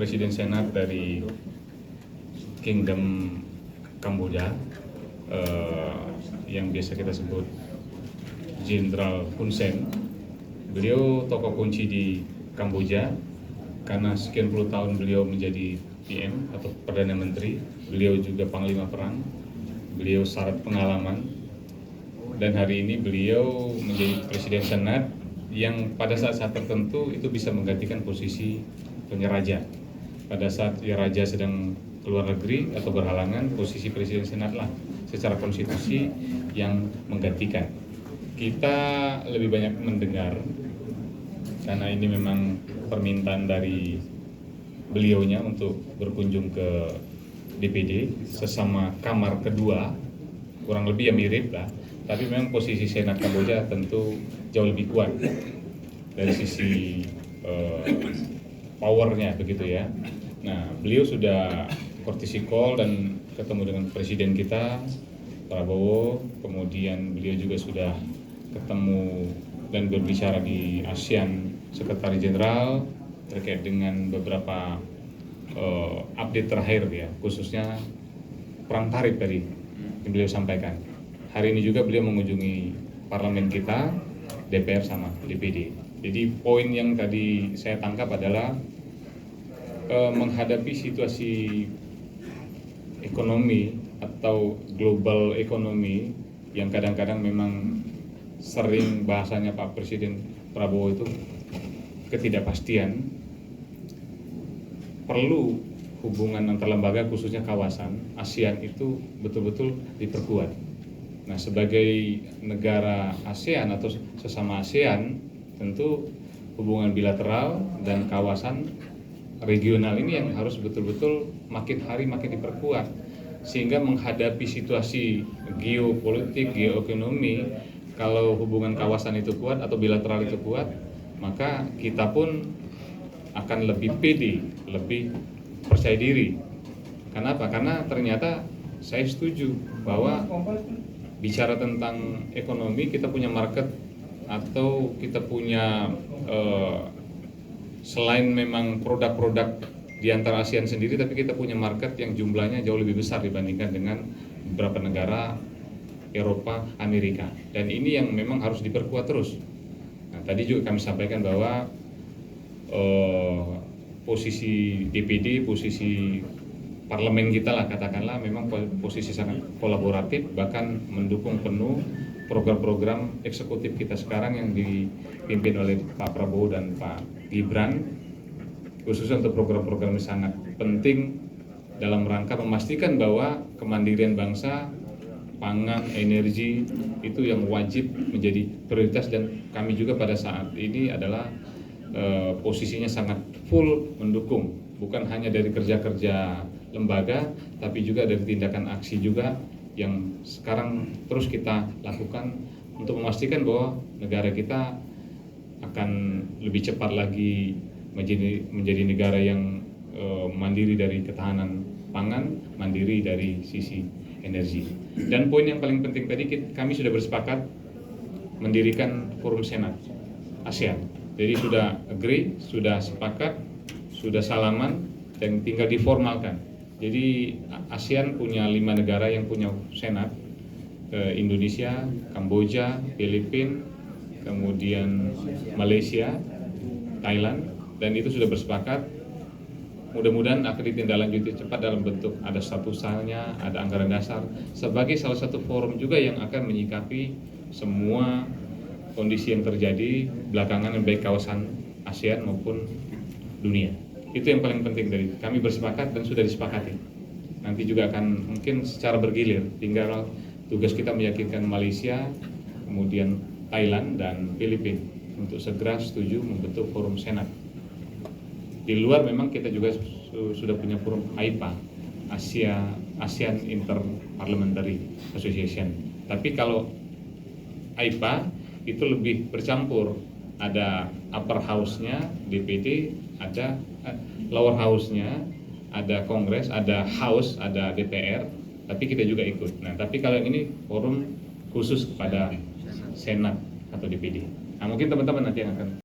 Presiden Senat dari Kingdom Kamboja, yang biasa kita sebut Jenderal Hun Sen. Beliau tokoh kunci di Kamboja karena sekian puluh tahun beliau menjadi PM atau Perdana Menteri. Beliau juga Panglima Perang, beliau syarat pengalaman, dan hari ini beliau menjadi Presiden Senat yang pada saat-saat tertentu itu bisa menggantikan posisi raja. Pada saat raja sedang keluar negeri atau berhalangan, posisi Presiden Senat lah secara konstitusi yang menggantikan. Kita lebih banyak mendengar karena ini memang permintaan dari beliaunya untuk berkunjung ke DPD sesama kamar kedua, kurang lebih ya mirip lah. Tapi memang posisi Senat Kamboja tentu jauh lebih kuat dari sisi powernya begitu ya. Nah, beliau sudah courtesy call dan ketemu dengan Presiden kita Prabowo, kemudian beliau juga sudah ketemu dan berbicara di ASEAN Sekretari Jenderal terkait dengan beberapa update terakhir ya, khususnya perang tarif tadi yang beliau sampaikan. Hari ini juga beliau mengunjungi parlemen kita, DPR sama DPD. Jadi poin yang tadi saya tangkap adalah menghadapi situasi ekonomi atau global ekonomi yang kadang-kadang memang sering bahasanya Pak Presiden Prabowo itu ketidakpastian, perlu hubungan antar lembaga khususnya kawasan ASEAN itu betul-betul diperkuat. Nah, sebagai negara ASEAN atau sesama ASEAN, tentu hubungan bilateral dan kawasan regional ini yang harus betul-betul makin hari makin diperkuat, sehingga menghadapi situasi geopolitik, geoekonomi, kalau hubungan kawasan itu kuat atau bilateral itu kuat, maka kita pun akan lebih pede, lebih percaya diri. Kenapa? Karena ternyata saya setuju bahwa bicara tentang ekonomi, kita punya market atau kita punya selain memang produk-produk di antara ASEAN sendiri, tapi kita punya market yang jumlahnya jauh lebih besar dibandingkan dengan beberapa negara Eropa, Amerika, dan ini yang memang harus diperkuat terus. Nah, tadi juga kami sampaikan bahwa posisi DPD, posisi parlemen kita lah katakanlah memang posisi sangat kolaboratif, bahkan mendukung penuh program-program eksekutif kita sekarang yang dipimpin oleh Pak Prabowo dan Pak Gibran, khususnya untuk program-program yang sangat penting dalam rangka memastikan bahwa kemandirian bangsa, pangan, energi itu yang wajib menjadi prioritas, dan kami juga pada saat ini adalah posisinya sangat full mendukung, bukan hanya dari kerja-kerja lembaga, tapi juga dari tindakan aksi juga yang sekarang terus kita lakukan untuk memastikan bahwa negara kita akan lebih cepat lagi menjadi negara yang mandiri dari ketahanan pangan, mandiri dari sisi energi. Dan poin yang paling penting tadi, kami sudah bersepakat mendirikan forum Senat ASEAN. Jadi sudah agree, sudah sepakat, sudah salaman, dan tinggal diformalkan. Jadi ASEAN punya 5 negara yang punya Senat, Indonesia, Kamboja, Filipina, kemudian Malaysia, Thailand, dan itu sudah bersepakat. Mudah-mudahan akan ditindaklanjuti cepat dalam bentuk ada statusannya, ada anggaran dasar, sebagai salah satu forum juga yang akan menyikapi semua kondisi yang terjadi belakangan, baik kawasan ASEAN maupun dunia. Itu yang paling penting dari kami bersepakat dan sudah disepakati. Nanti juga akan mungkin secara bergilir, tinggal tugas kita meyakinkan Malaysia, kemudian Thailand dan Filipina untuk segera setuju membentuk forum Senat. Di luar memang kita juga sudah punya forum AIPA, ASEAN Inter-Parliamentary Association. Tapi kalau AIPA itu lebih bercampur, ada upper house-nya DPD, ada lower house-nya, ada Kongres, ada House, ada DPR, tapi kita juga ikut. Nah, tapi kalau yang ini forum khusus kepada Senat atau DPD. Nah, mungkin teman-teman nanti yang akan